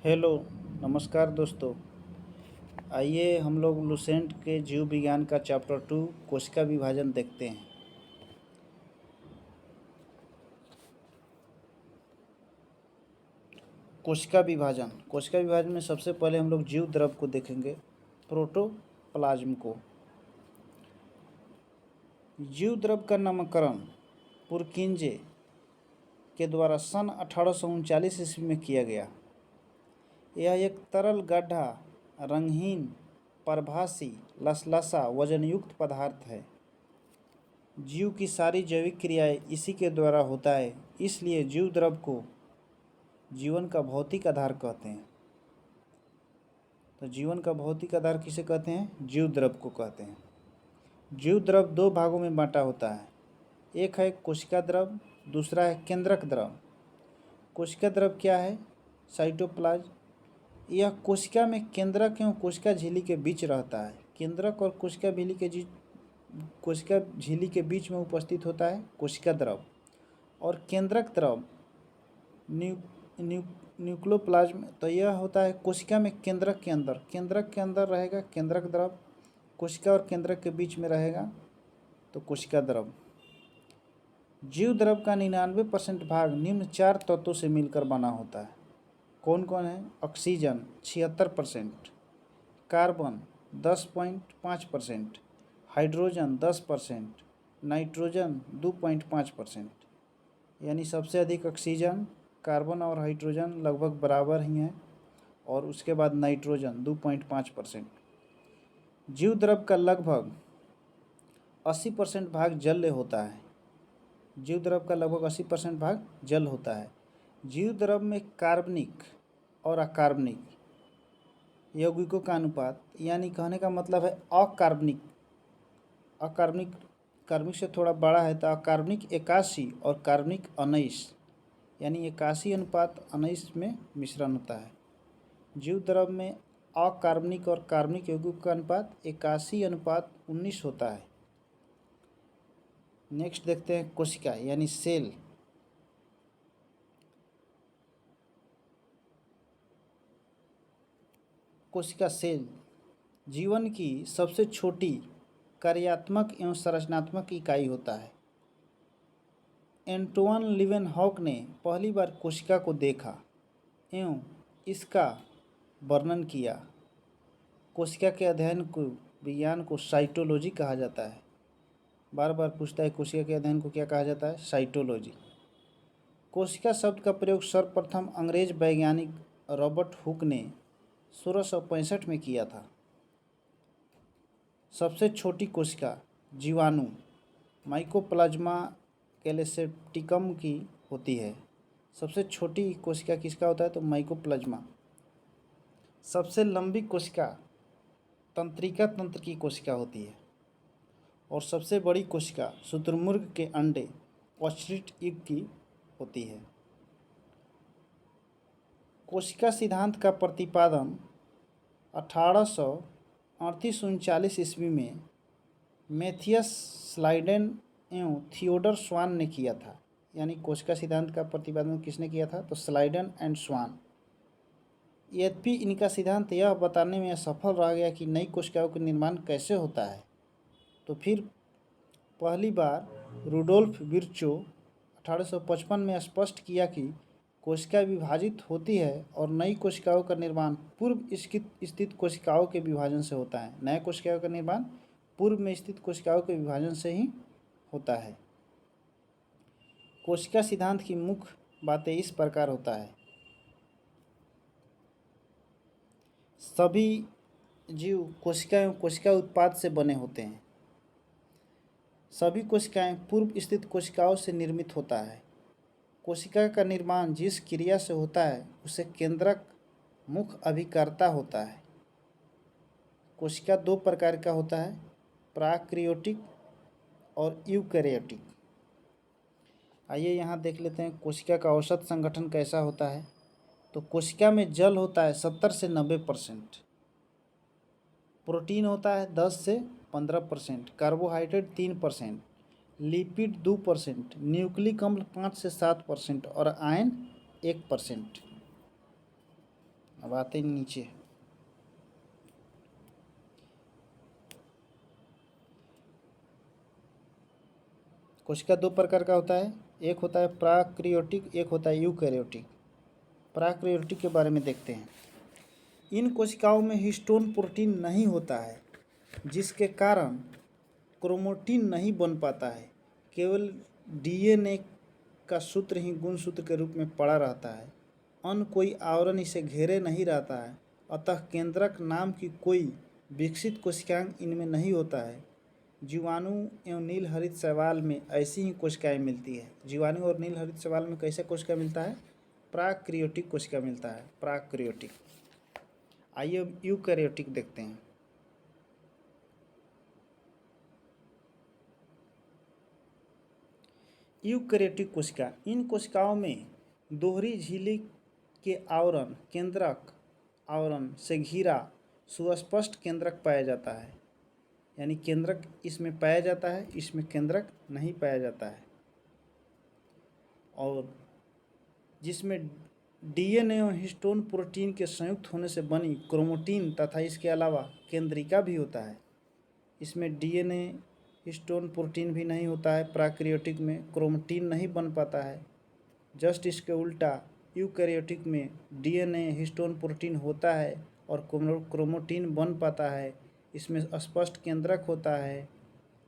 Hello, नमस्कार दोस्तों। आइए हम लोग लुसेंट के जीव विज्ञान का चैप्टर 2 कोशिका विभाजन देखते हैं। कोशिका विभाजन में सबसे पहले हम लोग जीव द्रव को देखेंगे, प्रोटोप्लाज्म को। जीव द्रव का नामकरण पुरकिंजे के द्वारा सन 1839 ईस्वी में किया गया। यह एक तरल गड्ढा रंगहीन परभासी लसलसा वजनयुक्त पदार्थ है। जीव की सारी जैविक क्रियाएं इसी के द्वारा होता है, इसलिए जीव द्रव को जीवन का भौतिक आधार कहते हैं। तो जीवन का भौतिक आधार किसे कहते हैं? जीव द्रव को कहते हैं। जीव द्रव दो भागों में बांटा होता है, एक है कोशिका द्रव, दूसरा है केंद्रक द्रव। कोशिका द्रव क्या है? साइटोप्लाज्म। यह कोशिका में केंद्रक एवं कोशिका झिल्ली के बीच रहता है। केंद्रक और कोशिका झिल्ली के बीच में उपस्थित होता है कोशिका द्रव। और केंद्रक द्रव न्यूक्लियोप्लाज्म, तो यह होता है कोशिका में केंद्रक के अंदर रहेगा केंद्रक द्रव। कोशिका और केंद्रक के बीच में रहेगा तो कोशिका द्रव। जीव द्रव का 99% भाग निम्न 4 तत्वों से मिलकर बना होता है। कौन कौन है? Oxygen 76%, carbon 10.5%, hydrogen 10%, nitrogen 2.5%। यानी सबसे अधिक ऑक्सीजन, कार्बन और हाइड्रोजन लगभग बराबर ही हैं, और उसके बाद नाइट्रोजन 2.5%। जीव द्रव का लगभग 80% भाग जल होता है। जीव द्रव का लगभग 80% भाग जल होता है। जीव द्रव में कार्बनिक और अकार्बनिक यौगिकों का अनुपात, यानी कहने का मतलब है अकार्बनिक कार्बनिक से थोड़ा बड़ा है तो अकार्बनिक 81 और कार्बनिक 19, यानी 81:19 में मिश्रण होता है। जीव द्रव में अकार्बनिक और कार्बनिक यौगिकों का अनुपात 81:19 होता है। नेक्स्ट देखते हैं कोशिका यानी सेल। कोशिका सेल जीवन की सबसे छोटी कार्यात्मक एवं संरचनात्मक इकाई होता है। एंटोइन लीवेनहॉक ने पहली बार कोशिका को देखा एवं इसका वर्णन किया। कोशिका के अध्ययन को विज्ञान को साइटोलॉजी कहा जाता है। बार बार पूछता है, कोशिका के अध्ययन को क्या कहा जाता है? साइटोलॉजी। कोशिका शब्द का प्रयोग सर्वप्रथम अंग्रेज वैज्ञानिक रॉबर्ट हुक ने 1665 में किया था। सबसे छोटी कोशिका जीवाणु माइकोप्लाज्मा कैलेसेप्टिकम की होती है। सबसे छोटी कोशिका किसका होता है? तो माइकोप्लाज्मा। सबसे लंबी कोशिका तंत्रिका तंत्र की कोशिका होती है। और सबसे बड़ी कोशिका शुतुरमुर्ग के अंडे ऑस्ट्रिच एग की होती है। कोशिका सिद्धांत का प्रतिपादन 1838-39 ईस्वी में मैथियस स्लाइडेन एवं थियोडर स्वान ने किया था। यानी कोशिका सिद्धांत का प्रतिपादन किसने किया था? तो स्लाइडेन एंड स्वान। यद्यपि इनका सिद्धांत यह बताने में असफल रह गया कि नई कोशिकाओं का निर्माण कैसे होता है, तो फिर पहली बार रुडोल्फ विर्चो 1855 में स्पष्ट किया कि कोशिका विभाजित होती है और नई कोशिकाओं का निर्माण पूर्व स्थित कोशिकाओं के विभाजन से होता है। नए कोशिकाओं का निर्माण पूर्व में स्थित कोशिकाओं के विभाजन से ही होता है। कोशिका सिद्धांत की मुख्य बातें इस प्रकार होता है। सभी जीव कोशिका एवं कोशिका उत्पाद से बने होते हैं। सभी कोशिकाएं पूर्व स्थित कोशिकाओं से निर्मित होता है। कोशिका का निर्माण जिस क्रिया से होता है उसे केंद्रक मुख्य अभिकर्ता होता है। कोशिका दो प्रकार का होता है, प्राक्रियोटिक और यूकैरियोटिक। आइए यहाँ देख लेते हैं कोशिका का औसत संगठन कैसा होता है। तो कोशिका में जल होता है 70 से 90%, प्रोटीन होता है 10 से 15%, कार्बोहाइड्रेट 3%, लिपिड 2%, न्यूक्लिक अम्ल 5 से 7% और आयन 1%। अब आते हैं नीचे। कोशिका दो प्रकार का होता है, एक होता है प्राक्रियोटिक, एक होता है यूकैरियोटिक। प्राक्रियोटिक के बारे में देखते हैं। इन कोशिकाओं में हिस्टोन प्रोटीन नहीं होता है, जिसके कारण क्रोमोटिन नहीं बन पाता है। केवल डीएनए का सूत्र ही गुणसूत्र के रूप में पड़ा रहता है। अन्य कोई आवरण इसे घेरे नहीं रहता है। अतः केंद्रक नाम की कोई विकसित कोशिकांग इनमें नहीं होता है। जीवाणु एवं नील हरित शैवाल में ऐसी ही कोशिकाएं मिलती है। जीवाणु और नील हरित शैवाल में कैसे कोशिका मिलता है? प्राक्रियोटिक कोशिका मिलता है, प्राक्रियोटिक। आइए अब यूकैरियोटिक देखते हैं। यूकैरियोटिक कोशिका, इन कोशिकाओं में दोहरी झिल्ली के आवरण, केंद्रक आवरण से घिरा सुस्पष्ट केंद्रक पाया जाता है। यानी केंद्रक इसमें पाया जाता है, इसमें केंद्रक नहीं पाया जाता है। और जिसमें डीएनए और हिस्टोन प्रोटीन के संयुक्त होने से बनी क्रोमोटिन तथा इसके अलावा केंद्रिका भी होता है। इसमें डीएनए हिस्टोन प्रोटीन भी नहीं होता है। प्राक्रियोटिक में क्रोमोटिन नहीं बन पाता है। जस्ट इसके उल्टा यूकैरियोटिक में डीएनए हिस्टोन प्रोटीन होता है और क्रोमोटिन बन पाता है। इसमें स्पष्ट केंद्रक होता है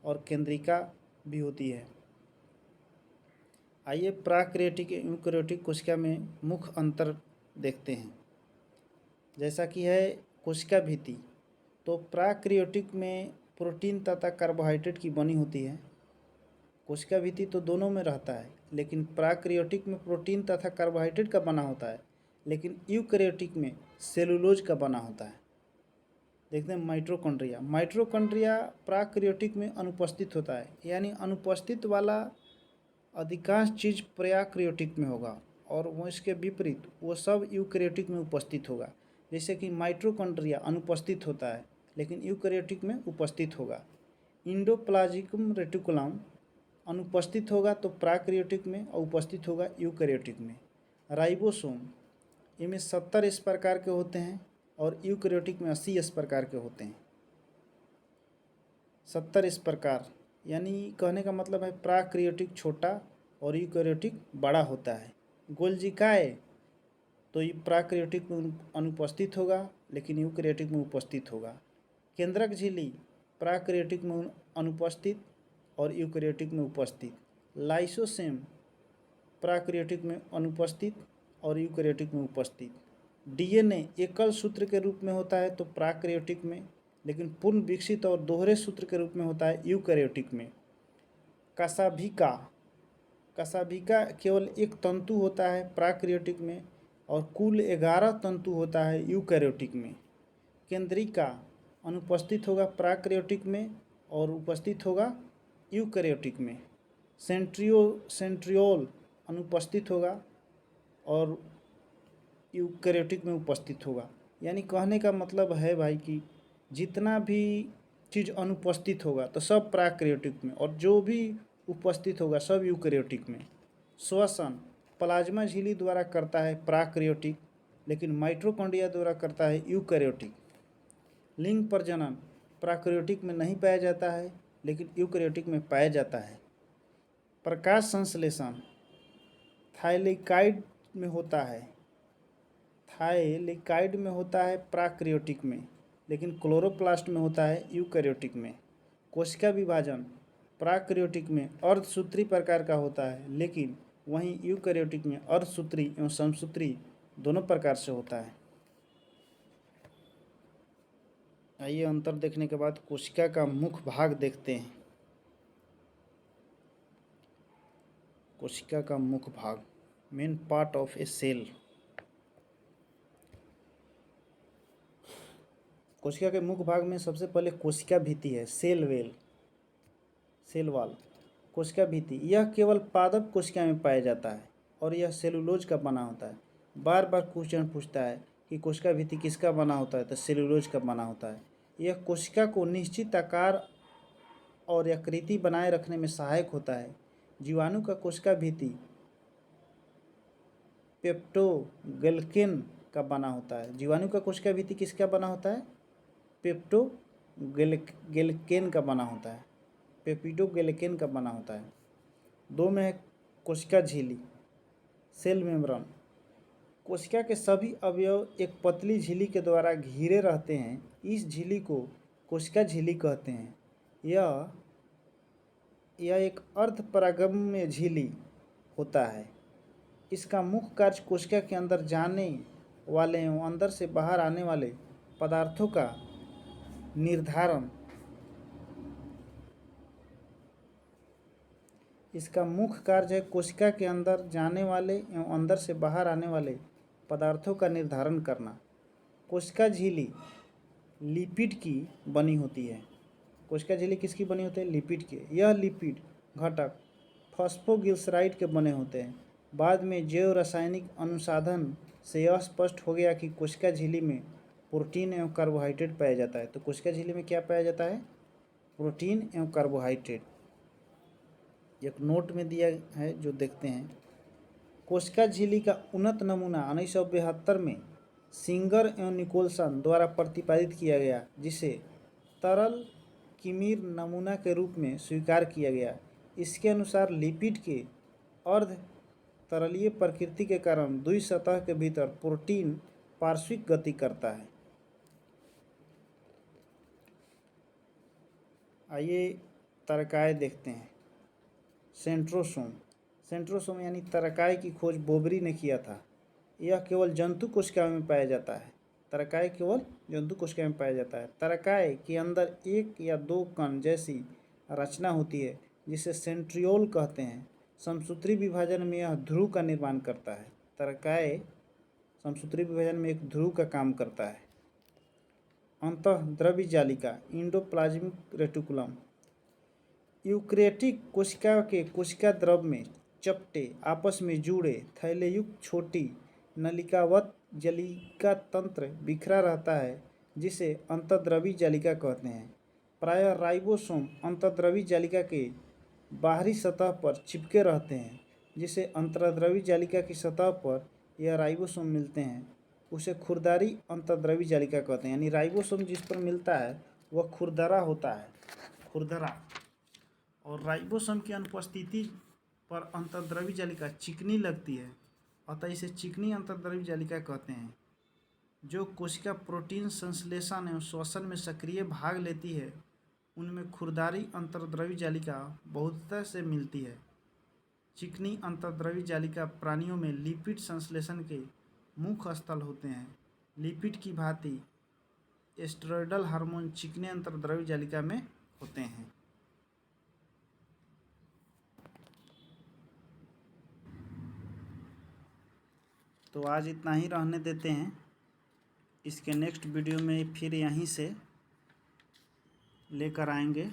और केंद्रिका भी होती है। आइए प्राक्रियोटिक यूकैरियोटिक कोशिका में मुख्य अंतर देखते हैं। जैसा कि है कोशिका भित्ति, तो प्राक्रियोटिक में प्रोटीन तथा कार्बोहाइड्रेट की बनी होती है। कोशिका भित्ति तो दोनों में रहता है, लेकिन प्राक्रियोटिक में प्रोटीन तथा कार्बोहाइड्रेट का बना होता है, लेकिन यूकैरियोटिक में सेलुलोज का बना होता है। देखते हैं माइटोकॉन्ड्रिया। माइटोकॉन्ड्रिया प्राक्रियोटिक में अनुपस्थित होता है, यानी अनुपस्थित वाला अधिकांश चीज़ प्राक्रियोटिक में होगा और वो इसके विपरीत वो सब यूकैरियोटिक में उपस्थित होगा। जैसे कि माइटोकॉन्ड्रिया अनुपस्थित होता है, लेकिन यूकैरियोटिक में उपस्थित होगा। इंडोप्लाज्मिक रेटिकुलम अनुपस्थित होगा तो प्राक्रियोटिक में और उपस्थित होगा यूकैरियोटिक में। राइबोसोम, इनमें 70 इस प्रकार के होते हैं और यूकैरियोटिक में 80 इस प्रकार के होते हैं। 70 इस प्रकार, यानी कहने का मतलब है प्राक्रियोटिक छोटा और यूकैरियोटिक बड़ा होता है। गोल्जिकाए तो ये प्राक्रियोटिक में अनुपस्थित होगा, लेकिन यूकैरियोटिक में उपस्थित होगा। केंद्रक झिल्ली प्राक्रियोटिक में अनुपस्थित और यूकैरियोटिक में उपस्थित। लाइसोसोम प्राक्रियोटिक में अनुपस्थित और यूकैरियोटिक में उपस्थित। डीएनए एकल सूत्र के रूप में होता है तो प्राक्रियोटिक में, लेकिन पूर्ण विकसित और दोहरे सूत्र के रूप में होता है यूकैरियोटिक में। कसाभिका केवल एक तंतु होता है प्राक्रियोटिक में और कुल 11 तंतु होता है यूकैरियोटिक में। केंद्रिका अनुपस्थित होगा प्राक्रियोटिक में और उपस्थित होगा यूकैरियोटिक में। सेंट्रियोल अनुपस्थित होगा और यूकैरियोटिक में उपस्थित होगा। यानी कहने का मतलब है भाई कि जितना भी चीज़ अनुपस्थित होगा तो सब प्राक्रियोटिक में, और जो भी उपस्थित होगा सब यूकैरियोटिक में। श्वसन प्लाज्मा झिल्ली द्वारा करता है प्राक्रियोटिक, लेकिन माइटोकॉन्ड्रिया द्वारा करता है यूकैरियोटिक। लिंग प्रजनन प्राक्रियोटिक में नहीं पाया जाता है, लेकिन यूकैरियोटिक में पाया जाता है। प्रकाश संश्लेषण थाइलेकाइड में होता है, थाइलेकाइड में होता है प्राक्रियोटिक में, लेकिन क्लोरोप्लास्ट में होता है यूकैरियोटिक में। कोशिका विभाजन प्राक्रियोटिक में अर्धसूत्री प्रकार का होता है, लेकिन वहीं यूकैरियोटिक में अर्धसूत्री एवं समसूत्री दोनों प्रकार से होता है। आइए अंतर देखने के बाद कोशिका का मुख्य भाग देखते हैं। कोशिका का मुख्य भाग, main part of a cell. कोशिका के मुख्य भाग में सबसे पहले कोशिका भित्ति है, सेल वॉल। कोशिका भित्ति यह केवल पादप कोशिका में पाया जाता है और यह सेलुलोज का बना होता है। बार बार क्वेश्चन पूछता है कि कोशिका भित्ति किसका बना होता है, तो सेलुलोज का बना होता है। यह कोशिका को निश्चित आकार और आकृति बनाए रखने में सहायक होता है। जीवाणु का कोशिका भित्ति पेप्टोग्लिकन का बना होता है। जीवाणु का कोशिका भित्ति किसका बना होता है? पेप्टोग्लिकेन का बना होता है, पेप्टिडोग्लिकेन का बना होता है। 2 में है कोशिका झिल्ली, सेल मेम्ब्रेन। कोशिका के सभी अवयव एक पतली झिल्ली के द्वारा घिरे रहते हैं। इस झिल्ली को कोशिका झिल्ली कहते हैं। यह एक अर्धपरागम्य झिल्ली होता है। इसका मुख्य कार्य कोशिका के अंदर जाने वाले एवं अंदर से बाहर आने वाले पदार्थों का निर्धारण इसका मुख्य कार्य है कोशिका के अंदर जाने वाले एवं अंदर से बाहर आने वाले पदार्थों का निर्धारण करना। कोशिका झिल्ली लिपिड की बनी होती है। कोशिका झिल्ली किसकी बनी होती है? लिपिड की। यह लिपिड घटक फॉस्फोग्लिसराइड के बने होते हैं। बाद में जैव रासायनिक अनुसंधान से यह स्पष्ट हो गया कि कोशिका झिल्ली में प्रोटीन एवं कार्बोहाइड्रेट पाया जाता है। तो कोशिका झिल्ली में क्या पाया जाता है? प्रोटीन एवं कार्बोहाइड्रेट। एक नोट में दिया है जो देखते हैं। कोशिका झिल्ली का उन्नत नमूना 1972 में सिंगर एवं निकोलसन द्वारा प्रतिपादित किया गया, जिसे तरल किमीर नमूना के रूप में स्वीकार किया गया। इसके अनुसार लिपिड के अर्ध तरलीय प्रकृति के कारण द्वि सतह के भीतर प्रोटीन पार्श्विक गति करता है। आइए तरकाय देखते हैं। सेंट्रोसोम यानी तरकाय की खोज बोबरी ने किया था। यह केवल जंतु कोशिका में पाया जाता है। तरकाय केवल जंतु कोशिका में पाया जाता है। तरकाय के अंदर 1 या 2 कण जैसी रचना होती है, जिसे सेंट्रियोल कहते हैं। समसूत्री विभाजन में यह ध्रुव का निर्माण करता है। तरकाय समसूत्री विभाजन में एक ध्रुव का काम करता है। अंतःद्रव्य जालिका एंडोप्लाज्मिक रेटिकुलम। यूकैरियोटिक कोशिका के कोशिका द्रव में चपटे आपस में जुड़े थैलेयुक्त छोटी नलिकावत जालिका तंत्र बिखरा रहता है, जिसे अंतःद्रव्य जालिका कहते हैं। प्रायः राइबोसोम अंतःद्रव्य जालिका के बाहरी सतह पर चिपके रहते हैं। जिसे अंतःद्रव्य जालिका की सतह पर यह राइबोसोम मिलते हैं, उसे खुरदरी अंतःद्रव्य जालिका कहते हैं। यानी राइबोसोम जिस पर मिलता है वह खुरदरा होता है, खुरदरा। और राइबोसोम की अनुपस्थिति पर अंतःद्रव्य जालिका चिकनी लगती है, अतः इसे चिकनी अंतःद्रव्य जालिका कहते हैं। जो कोशिका प्रोटीन संश्लेषण एवं श्वसन में सक्रिय भाग लेती है, उनमें खुरदरी अंतःद्रव्य जालिका बहुतता से मिलती है। चिकनी अंतःद्रव्य जालिका प्राणियों में लिपिड संश्लेषण के मुख्य स्थल होते हैं। लिपिड की भांति स्टेरॉयडल हार्मोन चिकने अंतःद्रव्य जालिका में होते हैं। तो आज इतना ही रहने देते हैं। इसके नेक्स्ट वीडियो में फिर यहीं से लेकर आएंगे।